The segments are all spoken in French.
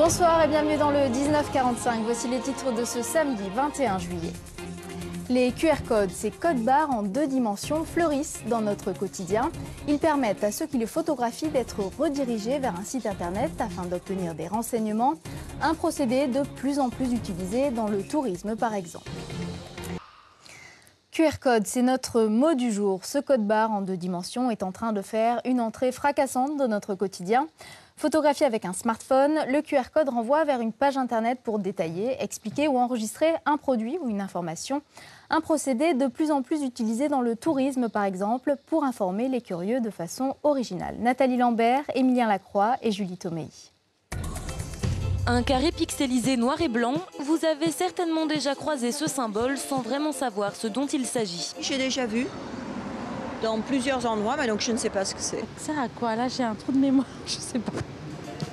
Bonsoir et bienvenue dans le 1945. Voici les titres de ce samedi 21 juillet. Les QR codes, ces codes barres en 2 dimensions, fleurissent dans notre quotidien. Ils permettent à ceux qui les photographient d'être redirigés vers un site internet afin d'obtenir des renseignements. Un procédé de plus en plus utilisé dans le tourisme par exemple. QR code, c'est notre mot du jour. Ce code barre en 2 dimensions est en train de faire une entrée fracassante dans notre quotidien. Photographié avec un smartphone, le QR code renvoie vers une page internet pour détailler, expliquer ou enregistrer un produit ou une information. Un procédé de plus en plus utilisé dans le tourisme par exemple pour informer les curieux de façon originale. Nathalie Lambert, Émilien Lacroix et Julie Tomei. Un carré pixelisé noir et blanc, vous avez certainement déjà croisé ce symbole sans vraiment savoir ce dont il s'agit. J'ai déjà vu dans plusieurs endroits, mais donc je ne sais pas ce que c'est. Ça sert à quoi? Là, j'ai un trou de mémoire, je sais pas.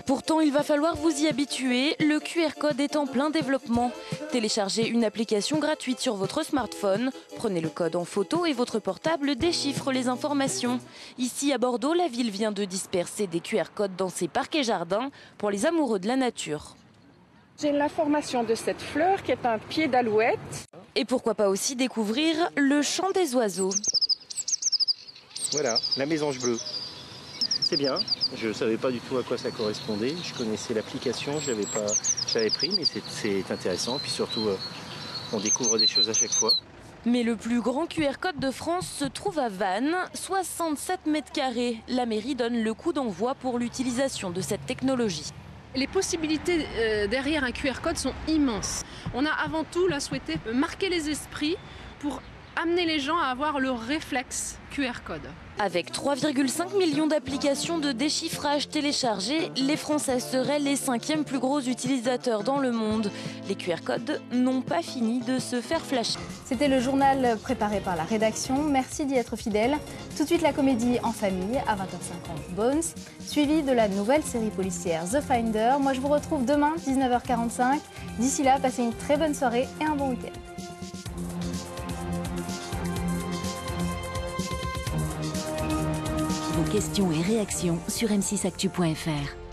Pourtant, il va falloir vous y habituer, le QR code est en plein développement. Téléchargez une application gratuite sur votre smartphone, prenez le code en photo et votre portable déchiffre les informations. Ici à Bordeaux, la ville vient de disperser des QR codes dans ses parcs et jardins pour les amoureux de la nature. J'ai l'information de cette fleur qui est un pied d'alouette. Et pourquoi pas aussi découvrir le chant des oiseaux. Voilà, la mésange bleue. C'est bien, je ne savais pas du tout à quoi ça correspondait. Je connaissais l'application, je l'avais pris, mais c'est intéressant. Puis surtout, on découvre des choses à chaque fois. Mais le plus grand QR code de France se trouve à Vannes, 67 mètres carrés. La mairie donne le coup d'envoi pour l'utilisation de cette technologie. Les possibilités derrière un QR code sont immenses. On a avant tout là souhaité marquer les esprits pour amener les gens à avoir le réflexe QR code. Avec 3,5 millions d'applications de déchiffrage téléchargées, les Français seraient les 5e plus gros utilisateurs dans le monde. Les QR codes n'ont pas fini de se faire flasher. C'était le journal préparé par la rédaction. Merci d'y être fidèle. Tout de suite la comédie En famille à 20h50 Bones, suivi de la nouvelle série policière The Finder. Moi je vous retrouve demain 19h45. D'ici là, passez une très bonne soirée et un bon week-end. Vos questions et réactions sur m6actu.fr.